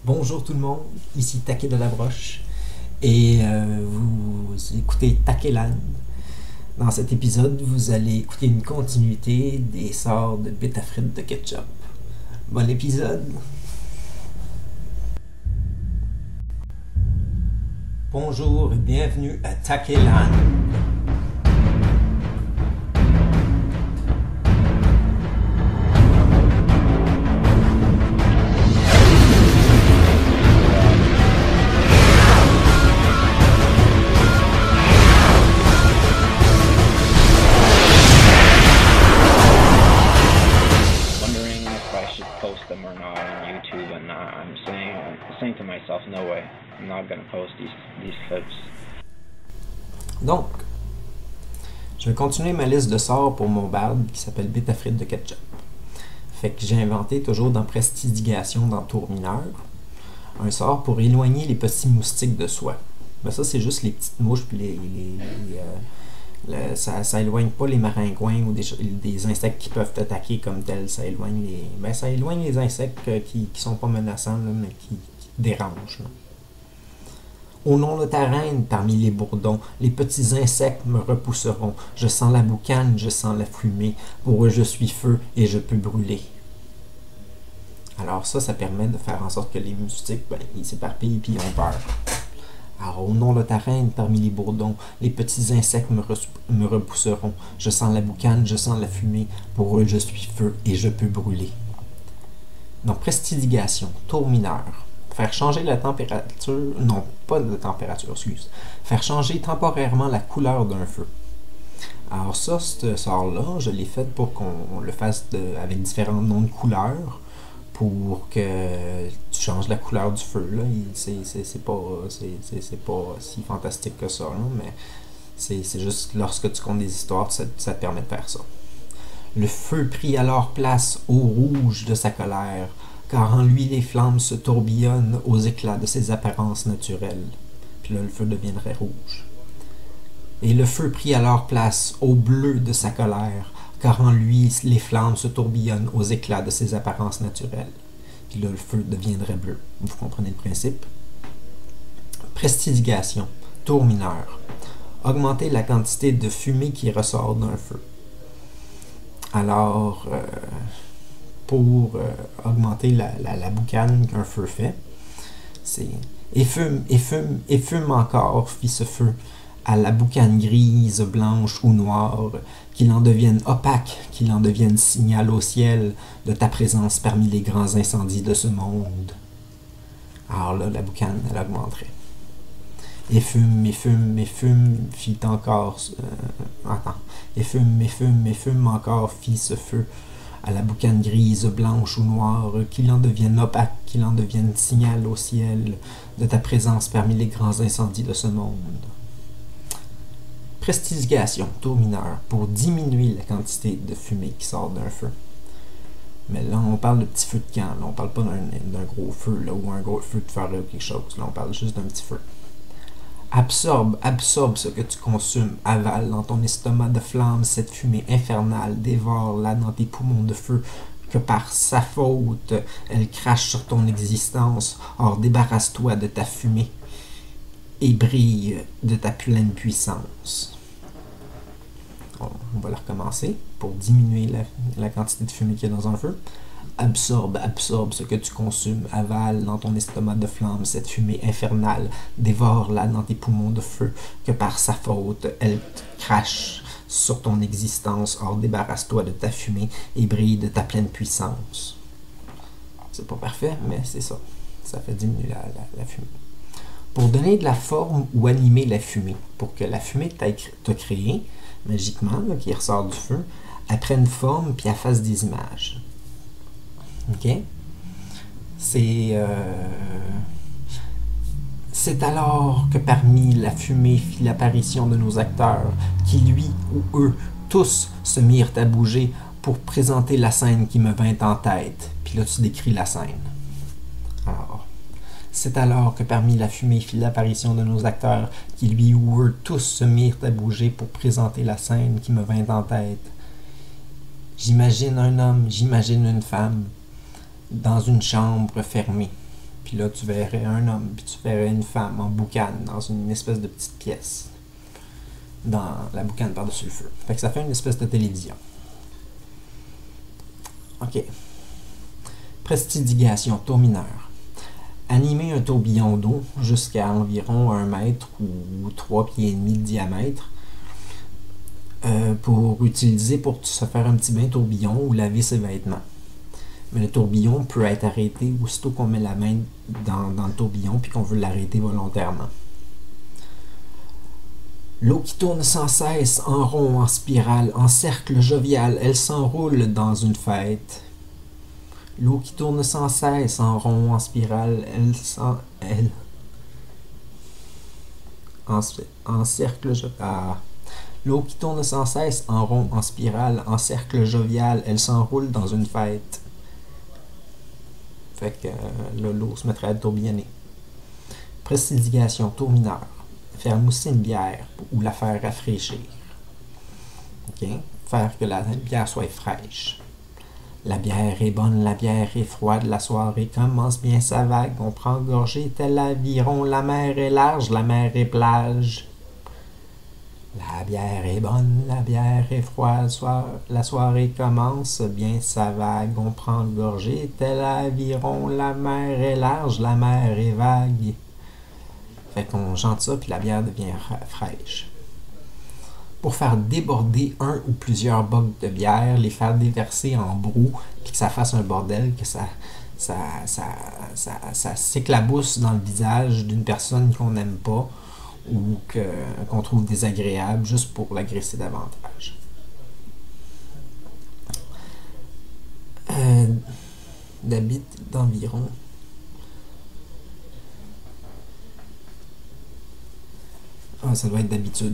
Bonjour tout le monde, ici Taquet de la Broche et vous écoutez Taqueland. Dans cet épisode, vous allez écouter une continuité des sorts de bêtes à frites de ketchup. Bon épisode! Bonjour et bienvenue à Taqueland. Post them or not on YouTube, and I'm saying to myself, no way, I'm not gonna post these clips. Donc, je vais continuer ma liste de sorts pour mon barde qui s'appelle bêtes à frites de ketchup. Fait que j'ai inventé, toujours dans prestidigation dans tour mineur, un sort pour éloigner les petits moustiques de soi. Ben ça, c'est juste les petites mouches puis ça éloigne pas les maringouins ou des insectes qui peuvent t'attaquer comme tel. Ça éloigne les insectes qui sont pas menaçants, là, mais qui dérangent. Là. Au nom de ta reine, parmi les bourdons, les petits insectes me repousseront. Je sens la boucane, je sens la fumée. Pour eux, je suis feu et je peux brûler. Alors ça permet de faire en sorte que les moustiques, ils s'éparpillent et ils ont peur. Alors, au nom de ta reine, parmi les bourdons, les petits insectes me repousseront. Je sens la boucane, je sens la fumée. Pour eux, je suis feu et je peux brûler. Donc, prestidigation, tour mineur. Faire changer la température... Non, pas de température, excuse. Faire changer temporairement la couleur d'un feu. Alors ça, ce sort-là, je l'ai fait pour qu'on le fasse avec différents noms de couleurs. Pour que tu changes la couleur du feu. C'est pas si fantastique que ça, là, mais c'est juste lorsque tu comptes des histoires, ça te permet de faire ça. Le feu prit alors place au rouge de sa colère, car en lui les flammes se tourbillonnent aux éclats de ses apparences naturelles. Puis là, le feu deviendrait rouge. Et le feu prit alors place au bleu de sa colère, car en lui, les flammes se tourbillonnent aux éclats de ses apparences naturelles. Puis là, le feu deviendrait bleu. Vous comprenez le principe? Prestidigation, tour mineur. Augmenter la quantité de fumée qui ressort d'un feu. Alors, pour augmenter la boucane qu'un feu fait, c'est « Et fume encore, fit ce feu, à la boucane grise, blanche ou noire, qu'il en devienne opaque, qu'il en devienne signal au ciel de ta présence parmi les grands incendies de ce monde. » Alors là, la boucane, elle augmenterait. Et fume, fit encore... Et fume encore, fit ce feu, à la boucane grise, blanche ou noire, qu'il en devienne opaque, qu'il en devienne signal au ciel de ta présence parmi les grands incendies de ce monde. Prestidigation, tour mineur, pour diminuer la quantité de fumée qui sort d'un feu. Mais là, on parle de petit feu de camp. Là, on parle pas d'un gros feu là, ou un gros feu de forêt ou quelque chose. Là, on parle juste d'un petit feu. Absorbe ce que tu consommes, avale dans ton estomac de flamme cette fumée infernale, dévore-la dans tes poumons de feu, que par sa faute, elle crache sur ton existence. Or, débarrasse-toi de ta fumée et brille de ta pleine puissance. On va la recommencer pour diminuer la quantité de fumée qu'il y a dans un feu. Absorbe ce que tu consommes, avale dans ton estomac de flamme cette fumée infernale, dévore-la dans tes poumons de feu, que par sa faute, elle crache sur ton existence. Or, débarrasse-toi de ta fumée et brille de ta pleine puissance. C'est pas parfait, mais c'est ça. Ça fait diminuer la fumée. Pour donner de la forme ou animer la fumée, pour que la fumée que tu as créée, magiquement, là, qui ressort du feu, elle prenne forme puis elle fasse des images. OK? C'est alors que parmi la fumée fit l'apparition de nos acteurs, qui lui ou eux, tous se mirent à bouger pour présenter la scène qui me vint en tête. Puis là, tu décris la scène. Alors, c'est alors que parmi la fumée fit l'apparition de nos acteurs, qui lui ou eux tous se mirent à bouger pour présenter la scène qui me vint en tête. J'imagine un homme, j'imagine une femme, dans une chambre fermée. puis là tu verrais un homme, puis tu verrais une femme en boucan dans une espèce de petite pièce. Dans la boucane par-dessus le feu. Fait que ça fait une espèce de télévision. OK. Prestidigation, tour mineur. Animer un tourbillon d'eau jusqu'à environ 1 mètre ou 3 pieds et demi de diamètre pour utiliser pour se faire un petit bain tourbillon ou laver ses vêtements. Mais le tourbillon peut être arrêté aussitôt qu'on met la main dans le tourbillon puis qu'on veut l'arrêter volontairement. L'eau qui tourne sans cesse, en rond, en spirale, en cercle jovial, elle s'enroule dans une fête. L'eau qui tourne sans cesse, en rond, en spirale, en cercle jovial. L'eau qui tourne sans cesse, en rond, en spirale, en cercle jovial, elle s'enroule dans une fête. Fait que là, l'eau se mettrait à tourbillonner. Prestidigation, tour mineur. Faire mousser une bière ou la faire rafraîchir. OK? Faire que la bière soit fraîche. La bière est bonne, la bière est froide, la soirée commence bien sa vague. On prend gorgée tel aviron, la mer est large, la mer est plage. La bière est bonne, la bière est froide, la soirée commence bien sa vague. On prend gorgée tel aviron, la mer est large, la mer est vague. Fait qu'on chante ça, puis la bière devient fraîche. Pour faire déborder un ou plusieurs bocs de bière, les faire déverser en brou, puis que ça fasse un bordel, que ça s'éclabousse dans le visage d'une personne qu'on n'aime pas ou qu'on trouve désagréable, juste pour l'agresser davantage. D'habitude d'environ. Ah, ça doit être d'habitude.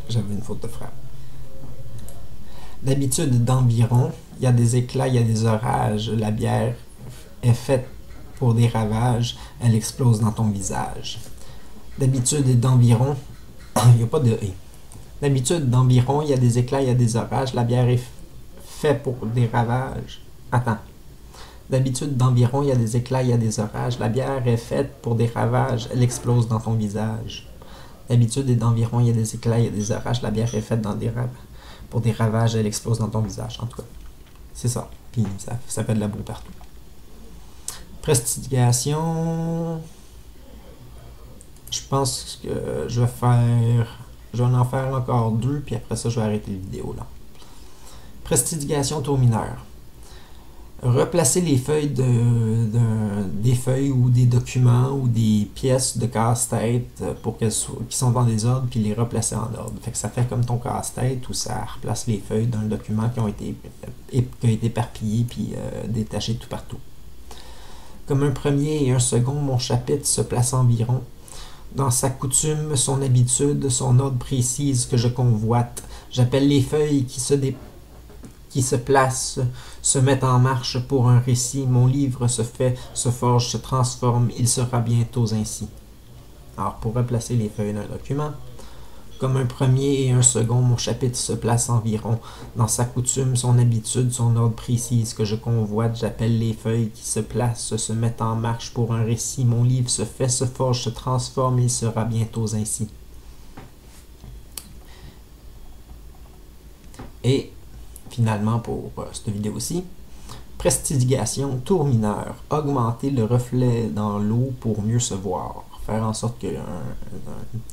J'avais une faute de frappe. D'habitude d'environ, il y a des éclats, il y a des orages, la bière est faite pour des ravages, elle explose dans ton visage. D'habitude d'environ, il n'y a pas de « et ». D'habitude d'environ, il y a des éclats, il y a des orages, la bière est faite pour des ravages. Attends. D'habitude d'environ, il y a des éclats, il y a des orages, la bière est faite pour des ravages, elle explose dans ton visage. D'habitude et d'environ, il y a des éclats, il y a des orages, la bière est faite pour des ravages, elle explose dans ton visage. En tout cas, c'est ça. Puis ça fait de la boue partout. Prestidigation. Je pense que je vais en faire encore 2, puis après ça, je vais arrêter la vidéo là. Prestidigation tour mineur. Replacer les feuilles des feuilles ou des documents ou des pièces de casse-tête pour qui sont dans des ordres, puis les replacer en ordre. Fait que ça fait comme ton casse-tête où ça replace les feuilles d'un document qui ont été éparpillées puis détachées tout partout. Comme un premier et un second, mon chapitre se place environ dans sa coutume, son habitude, son ordre précise que je convoite. J'appelle les feuilles qui se placent, se mettent en marche pour un récit. Mon livre se fait, se forge, se transforme, il sera bientôt ainsi. Alors, pour replacer les feuilles d'un document, comme un premier et un second, mon chapitre se place environ dans sa coutume, son habitude, son ordre précise que je convoite. J'appelle les feuilles qui se placent, se mettent en marche pour un récit. Mon livre se fait, se forge, se transforme, il sera bientôt ainsi. Et finalement, pour cette vidéo-ci, prestidigation, tour mineur, augmenter le reflet dans l'eau pour mieux se voir. Faire en sorte qu'un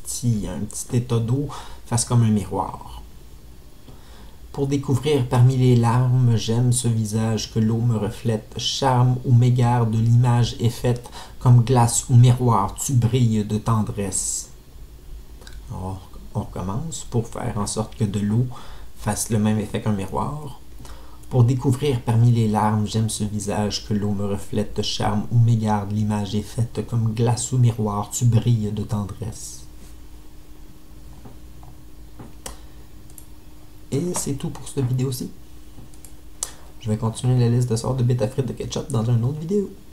petit état d'eau fasse comme un miroir. Pour découvrir parmi les larmes, j'aime ce visage que l'eau me reflète. Charme ou m'égare de l'image est faite, comme glace ou miroir, tu brilles de tendresse. Alors, on recommence pour faire en sorte que de l'eau fasse le même effet qu'un miroir. Pour découvrir parmi les larmes, j'aime ce visage que l'eau me reflète, charme ou m'égare, l'image est faite comme glace ou miroir, tu brilles de tendresse. Et c'est tout pour cette vidéo-ci. Je vais continuer la liste de sortes de bêta frites de ketchup dans une autre vidéo.